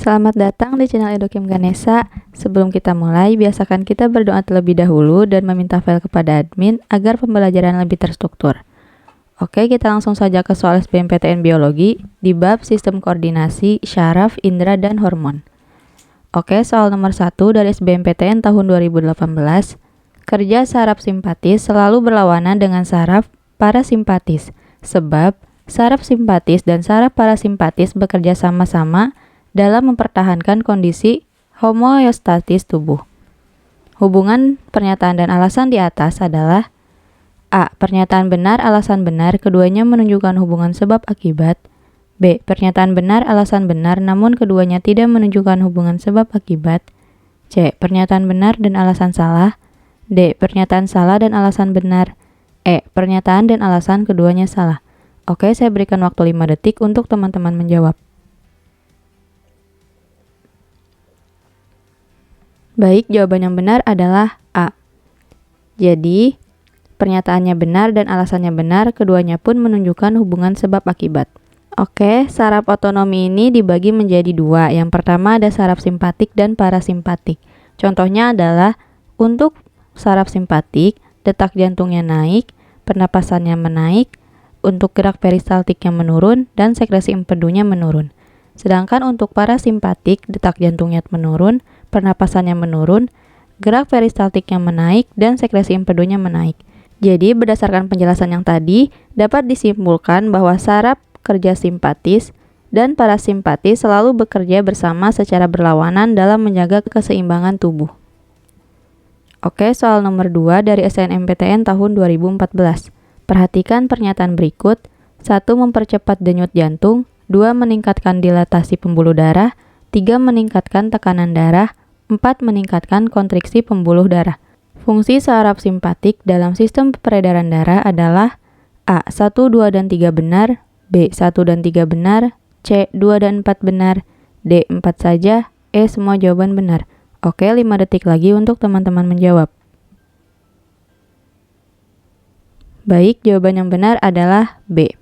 Selamat datang di channel Edukim Ganesha. Sebelum kita mulai, biasakan kita berdoa terlebih dahulu dan meminta file kepada admin agar pembelajaran lebih terstruktur. Oke, kita langsung saja ke soal SBMPTN Biologi di bab Sistem Koordinasi, Syaraf, Indera, dan Hormon. Oke, soal nomor 1 dari SBMPTN tahun 2018. Kerja saraf simpatis selalu berlawanan dengan saraf parasimpatis, sebab saraf simpatis dan saraf parasimpatis bekerja sama-sama dalam mempertahankan kondisi homeostatis tubuh. Hubungan pernyataan dan alasan di atas adalah A. Pernyataan benar, alasan benar, keduanya menunjukkan hubungan sebab akibat. B. Pernyataan benar, alasan benar, namun keduanya tidak menunjukkan hubungan sebab akibat. C. Pernyataan benar dan alasan salah. D. Pernyataan salah dan alasan benar. E. Pernyataan dan alasan keduanya salah. Oke, saya berikan waktu 5 detik untuk teman-teman menjawab. Baik, jawaban yang benar adalah A. Jadi, pernyataannya benar dan alasannya benar, keduanya pun menunjukkan hubungan sebab akibat. Oke, saraf otonomi ini dibagi menjadi dua. Yang pertama ada saraf simpatik dan parasimpatik. Contohnya adalah untuk saraf simpatik, detak jantungnya naik, pernapasannya menaik, untuk gerak peristaltiknya menurun, dan sekresi empedunya menurun. Sedangkan untuk parasimpatik, detak jantungnya menurun, pernapasannya menurun, gerak peristaltiknya menaik, dan sekresi empedunya menaik. Jadi, berdasarkan penjelasan yang tadi, dapat disimpulkan bahwa saraf kerja simpatis dan parasimpatis selalu bekerja bersama secara berlawanan dalam menjaga keseimbangan tubuh. Oke, soal nomor 2 dari SNMPTN tahun 2014. Perhatikan pernyataan berikut. 1. Mempercepat denyut jantung. 2. Meningkatkan dilatasi pembuluh darah. 3. Meningkatkan tekanan darah. 4. Meningkatkan kontriksi pembuluh darah. Fungsi saraf simpatik dalam sistem peredaran darah adalah A. 1, 2, dan 3 benar. B. 1 dan 3 benar. C. 2 dan 4 benar. D. 4 saja. E. Semua jawaban benar. Oke, 5 detik lagi untuk teman-teman menjawab. Baik, jawaban yang benar adalah B.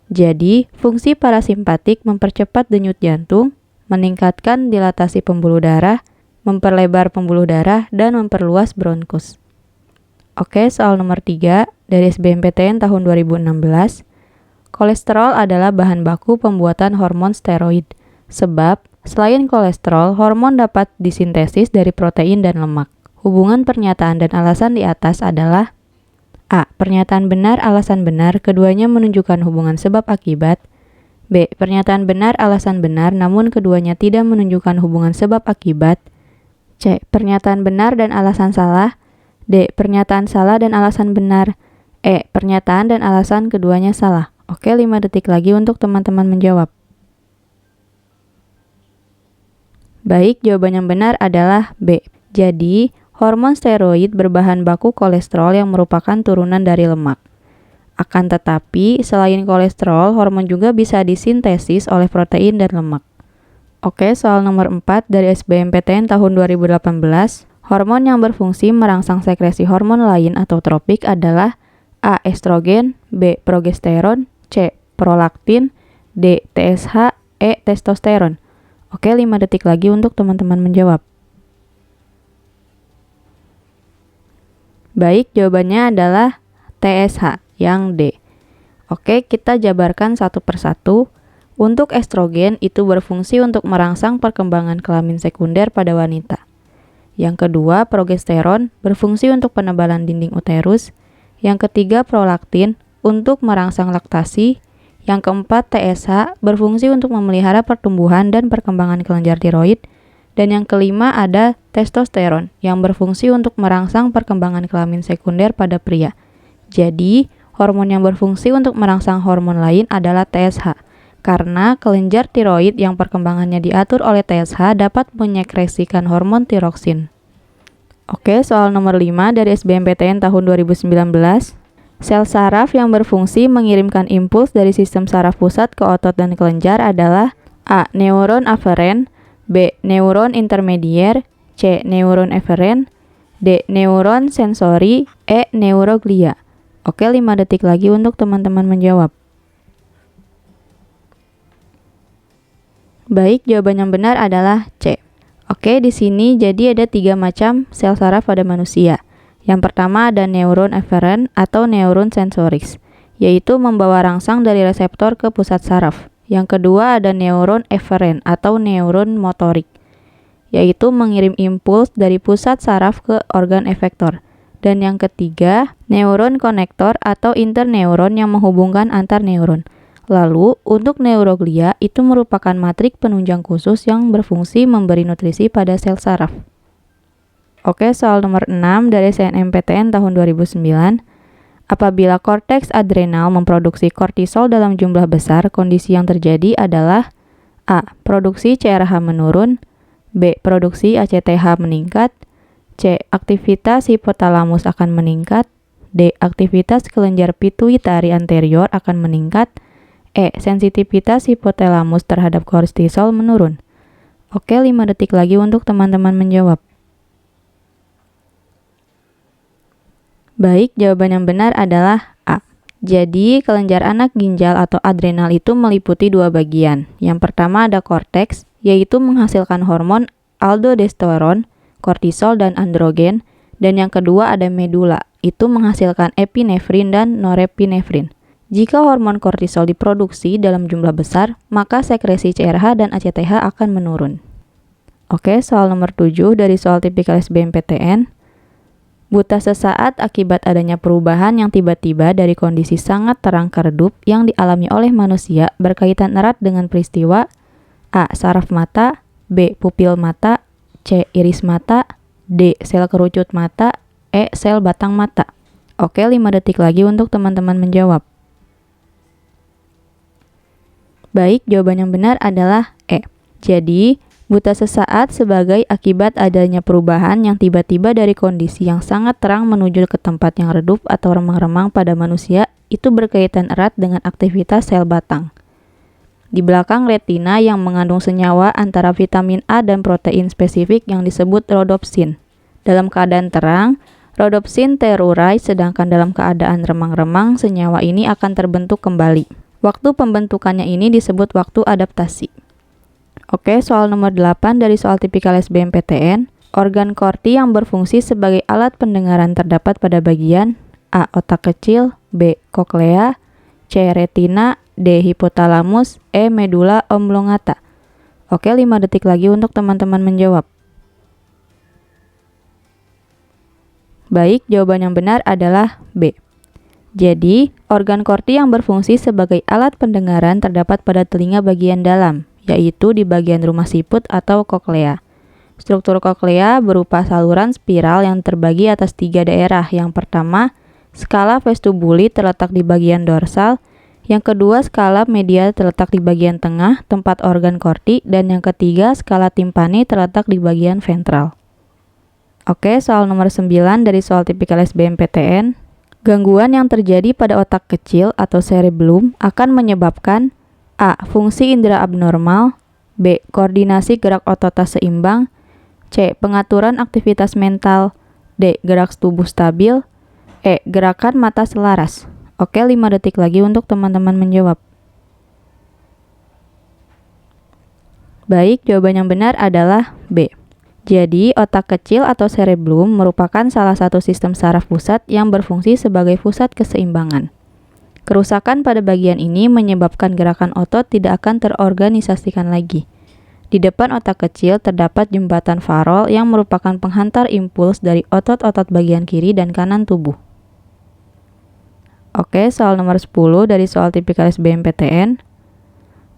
Jadi, fungsi parasimpatik mempercepat denyut jantung, meningkatkan dilatasi pembuluh darah, memperlebar pembuluh darah, dan memperluas bronkus. Oke, soal nomor 3 dari SBMPTN tahun 2016. Kolesterol adalah bahan baku pembuatan hormon steroid, sebab selain kolesterol, hormon dapat disintesis dari protein dan lemak. Hubungan pernyataan dan alasan di atas adalah A. Pernyataan benar, alasan benar, keduanya menunjukkan hubungan sebab akibat. B. Pernyataan benar, alasan benar, namun keduanya tidak menunjukkan hubungan sebab akibat. C. Pernyataan benar dan alasan salah. D. Pernyataan salah dan alasan benar. E. Pernyataan dan alasan keduanya salah. Oke, 5 detik lagi untuk teman-teman menjawab. Baik, jawaban yang benar adalah B. Jadi, hormon steroid berbahan baku kolesterol yang merupakan turunan dari lemak. Akan tetapi, selain kolesterol, hormon juga bisa disintesis oleh protein dan lemak. Oke, soal nomor 4 dari SBMPTN tahun 2018. Hormon yang berfungsi merangsang sekresi hormon lain atau tropik adalah A. Estrogen, B. Progesteron, C. Prolaktin, D. TSH, E. Testosteron. Oke, 5 detik lagi untuk teman-teman menjawab. Baik, jawabannya adalah TSH, yang D. Oke, kita jabarkan satu persatu. Untuk estrogen, itu berfungsi untuk merangsang perkembangan kelamin sekunder pada wanita. Yang kedua, progesteron, berfungsi untuk penebalan dinding uterus. Yang ketiga, prolaktin, untuk merangsang laktasi. Yang keempat, TSH, berfungsi untuk memelihara pertumbuhan dan perkembangan kelenjar tiroid. Dan yang kelima ada testosteron yang berfungsi untuk merangsang perkembangan kelamin sekunder pada pria. Jadi, hormon yang berfungsi untuk merangsang hormon lain adalah TSH. Karena kelenjar tiroid yang perkembangannya diatur oleh TSH dapat menyekresikan hormon tiroksin. Oke, soal nomor 5 dari SBMPTN tahun 2019. Sel saraf yang berfungsi mengirimkan impuls dari sistem saraf pusat ke otot dan kelenjar adalah A. Neuron aferen, B. Neuron intermedier, C. Neuron eferen, D. Neuron sensori, E. Neuroglia. Oke, 5 detik lagi untuk teman-teman menjawab. Baik, jawaban yang benar adalah C. Oke, di sini jadi ada 3 macam sel saraf pada manusia. Yang pertama ada neuron eferen atau neuron sensoris, yaitu membawa rangsang dari reseptor ke pusat saraf. Yang kedua ada neuron eferen atau neuron motorik, yaitu mengirim impuls dari pusat saraf ke organ efektor. Dan yang ketiga, neuron konektor atau interneuron yang menghubungkan antar neuron. Lalu, untuk neuroglia itu merupakan matrik penunjang khusus yang berfungsi memberi nutrisi pada sel saraf. Oke, soal nomor 6 dari SNMPTN tahun 2009. Apabila korteks adrenal memproduksi kortisol dalam jumlah besar, kondisi yang terjadi adalah A. Produksi CRH menurun, B. Produksi ACTH meningkat, C. Aktivitas hipotalamus akan meningkat, D. Aktivitas kelenjar pituitari anterior akan meningkat, E. Sensitivitas hipotalamus terhadap kortisol menurun. Oke, 5 detik lagi untuk teman-teman menjawab. Baik, jawaban yang benar adalah A. Jadi, kelenjar anak ginjal atau adrenal itu meliputi 2 bagian. Yang pertama ada korteks, yaitu menghasilkan hormon aldosteron, kortisol, dan androgen. Dan yang kedua ada medula, itu menghasilkan epinefrin dan norepinefrin. Jika hormon kortisol diproduksi dalam jumlah besar, maka sekresi CRH dan ACTH akan menurun. Oke, soal nomor 7 dari soal tipikal SBMPTN. Buta sesaat akibat adanya perubahan yang tiba-tiba dari kondisi sangat terang ke redup yang dialami oleh manusia berkaitan erat dengan peristiwa A. Saraf mata, B. Pupil mata, C. Iris mata, D. Sel kerucut mata, E. Sel batang mata. Oke, 5 detik lagi untuk teman-teman menjawab. Baik, jawaban yang benar adalah E. Jadi, buta sesaat sebagai akibat adanya perubahan yang tiba-tiba dari kondisi yang sangat terang menuju ke tempat yang redup atau remang-remang pada manusia itu berkaitan erat dengan aktivitas sel batang. Di belakang retina yang mengandung senyawa antara vitamin A dan protein spesifik yang disebut rhodopsin. Dalam keadaan terang, rhodopsin terurai, sedangkan dalam keadaan remang-remang senyawa ini akan terbentuk kembali. Waktu pembentukannya ini disebut waktu adaptasi. Oke, soal nomor 8 dari soal tipikal SBMPTN. Organ korti yang berfungsi sebagai alat pendengaran terdapat pada bagian A. Otak kecil, B. Koklea, C. Retina, D. Hipotalamus, E. Medula oblongata. Oke, 5 detik lagi untuk teman-teman menjawab. Baik, jawaban yang benar adalah B. Jadi, organ korti yang berfungsi sebagai alat pendengaran terdapat pada telinga bagian dalam, yaitu di bagian rumah siput atau koklea. Struktur koklea berupa saluran spiral yang terbagi atas 3 daerah. Yang pertama, skala vestibuli terletak di bagian dorsal. Yang kedua, skala media terletak di bagian tengah, tempat organ korti. Dan yang ketiga, skala timpani terletak di bagian ventral. Oke, soal nomor 9 dari soal tipikal SBMPTN. Gangguan yang terjadi pada otak kecil atau cerebellum akan menyebabkan A. Fungsi indera abnormal, B. Koordinasi gerak otot tak seimbang, C. Pengaturan aktivitas mental, D. Gerak tubuh stabil, E. Gerakan mata selaras. Oke, 5 detik lagi untuk teman-teman menjawab. Baik, jawaban yang benar adalah B. Jadi, otak kecil atau cerebellum merupakan salah satu sistem saraf pusat yang berfungsi sebagai pusat keseimbangan. Kerusakan pada bagian ini menyebabkan gerakan otot tidak akan terorganisasikan lagi. Di depan otak kecil terdapat jembatan farol yang merupakan penghantar impuls dari otot-otot bagian kiri dan kanan tubuh. Oke, soal nomor 10 dari soal tipikal SBMPTN.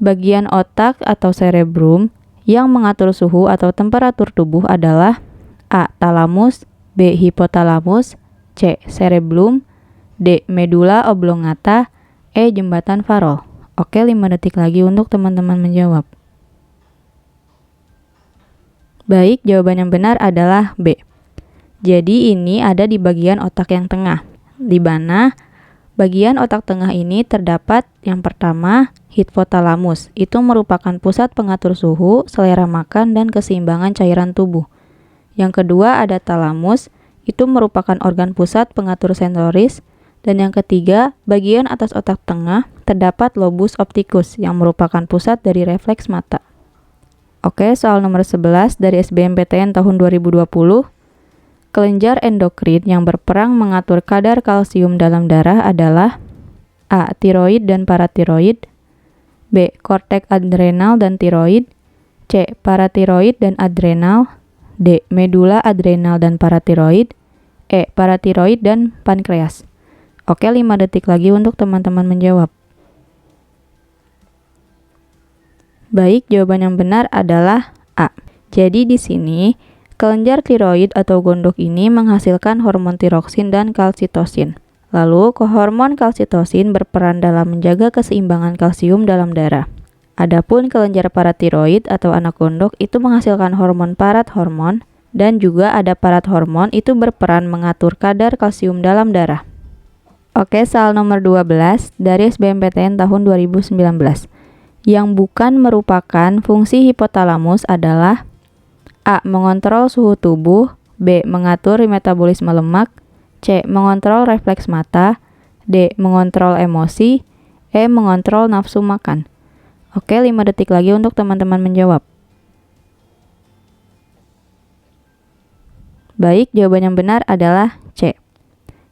Bagian otak atau cerebrum yang mengatur suhu atau temperatur tubuh adalah A. Talamus, B. Hipotalamus, C. Cerebellum, D. Medula oblongata, E. Jembatan farol. Oke, 5 detik lagi untuk teman-teman menjawab. Baik, jawaban yang benar adalah B. Jadi ini ada di bagian otak yang tengah, di mana bagian otak tengah ini terdapat yang pertama, hipotalamus. Itu merupakan pusat pengatur suhu, selera makan, dan keseimbangan cairan tubuh. Yang kedua ada talamus. Itu merupakan organ pusat pengatur sensoris. Dan yang ketiga, bagian atas otak tengah terdapat lobus opticus yang merupakan pusat dari refleks mata. Oke, soal nomor 11 dari SBMPTN tahun 2020. Kelenjar endokrin yang berperan mengatur kadar kalsium dalam darah adalah A. Tiroid dan paratiroid, B. Korteks adrenal dan tiroid, C. Paratiroid dan adrenal, D. Medula adrenal dan paratiroid, E. Paratiroid dan pankreas. Oke, 5 detik lagi untuk teman-teman menjawab. Baik, jawaban yang benar adalah A. Jadi di sini, kelenjar tiroid atau gondok ini menghasilkan hormon tiroksin dan kalsitosin. Lalu, hormon kalsitosin berperan dalam menjaga keseimbangan kalsium dalam darah. Adapun kelenjar paratiroid atau anak gondok itu menghasilkan hormon parathormon, dan juga ada parathormon itu berperan mengatur kadar kalsium dalam darah. Oke, soal nomor 12 dari SBMPTN tahun 2019. Yang bukan merupakan fungsi hipotalamus adalah A. Mengontrol suhu tubuh, B. Mengatur metabolisme lemak, C. Mengontrol refleks mata, D. Mengontrol emosi, E. Mengontrol nafsu makan. Oke, 5 detik lagi untuk teman-teman menjawab. Baik, jawaban yang benar adalah C.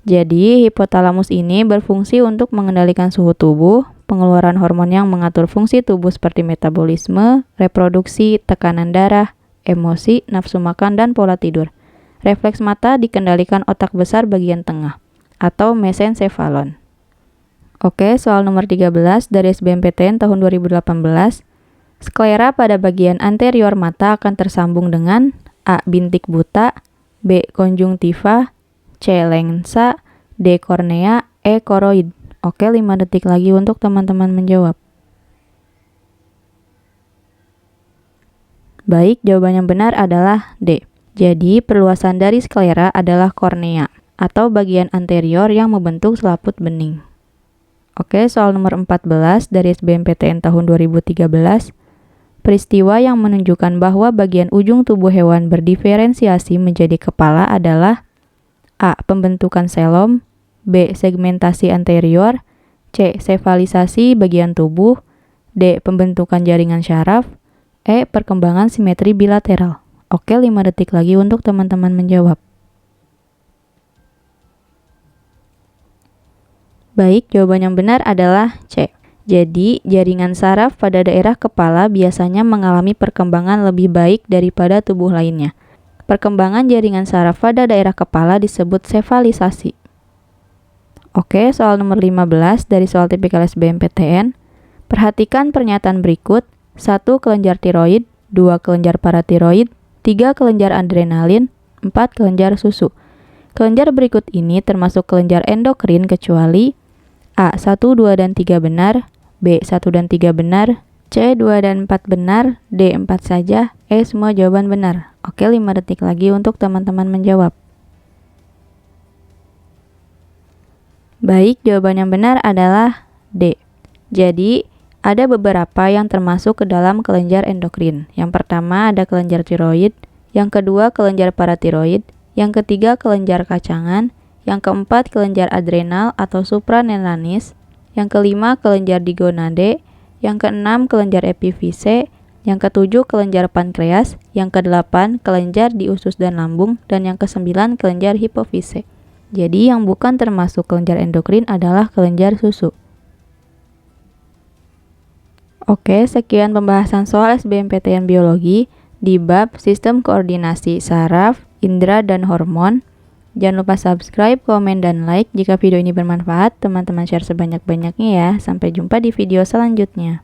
Jadi, hipotalamus ini berfungsi untuk mengendalikan suhu tubuh, pengeluaran hormon yang mengatur fungsi tubuh seperti metabolisme, reproduksi, tekanan darah, emosi, nafsu makan, dan pola tidur. Refleks mata dikendalikan otak besar bagian tengah, atau mesencephalon. Oke, soal nomor 13 dari SBMPTN tahun 2018. Sklera pada bagian anterior mata akan tersambung dengan A. Bintik buta, B. Konjungtiva, C. lensa, D. kornea, E. koroid. Oke, 5 detik lagi untuk teman-teman menjawab. Baik, jawaban yang benar adalah D. Jadi, perluasan dari sklera adalah kornea, atau bagian anterior yang membentuk selaput bening. Oke, soal nomor 14 dari SBMPTN tahun 2013. Peristiwa yang menunjukkan bahwa bagian ujung tubuh hewan berdiferensiasi menjadi kepala adalah A. Pembentukan selom, B. Segmentasi anterior, C. Sefalisasi bagian tubuh, D. Pembentukan jaringan syaraf, E. Perkembangan simetri bilateral. Oke, 5 detik lagi untuk teman-teman menjawab. Baik, jawaban yang benar adalah C. Jadi, jaringan saraf pada daerah kepala biasanya mengalami perkembangan lebih baik daripada tubuh lainnya. Perkembangan jaringan saraf pada daerah kepala disebut sefalisasi. Oke, soal nomor 15 dari soal tipikal SBMPTN. Perhatikan pernyataan berikut. 1. Kelenjar tiroid, 2. Kelenjar paratiroid, 3. Kelenjar adrenalin, 4. Kelenjar susu. Kelenjar berikut ini termasuk kelenjar endokrin kecuali A. 1, 2, dan 3 benar, B. 1 dan 3 benar, C. 2 dan 4 benar, D. 4 saja, E. Semua jawaban benar. Oke, 5 detik lagi untuk teman-teman menjawab. Baik, jawaban yang benar adalah D. Jadi, ada beberapa yang termasuk ke dalam kelenjar endokrin. Yang pertama ada kelenjar tiroid, yang kedua kelenjar paratiroid, yang ketiga kelenjar kacangan, yang keempat kelenjar adrenal atau supranenalis, yang kelima kelenjar digonade, yang keenam kelenjar epifise, yang ketujuh kelenjar pankreas, yang kedelapan kelenjar di usus dan lambung, dan yang kesembilan kelenjar hipofise. Jadi yang bukan termasuk kelenjar endokrin adalah kelenjar susu. Oke, sekian pembahasan soal SBMPTN Biologi di bab Sistem Koordinasi Saraf, Indera, dan Hormon. Jangan lupa subscribe, komen, dan like. Jika video ini bermanfaat, teman-teman share sebanyak-banyaknya ya. Sampai jumpa di video selanjutnya.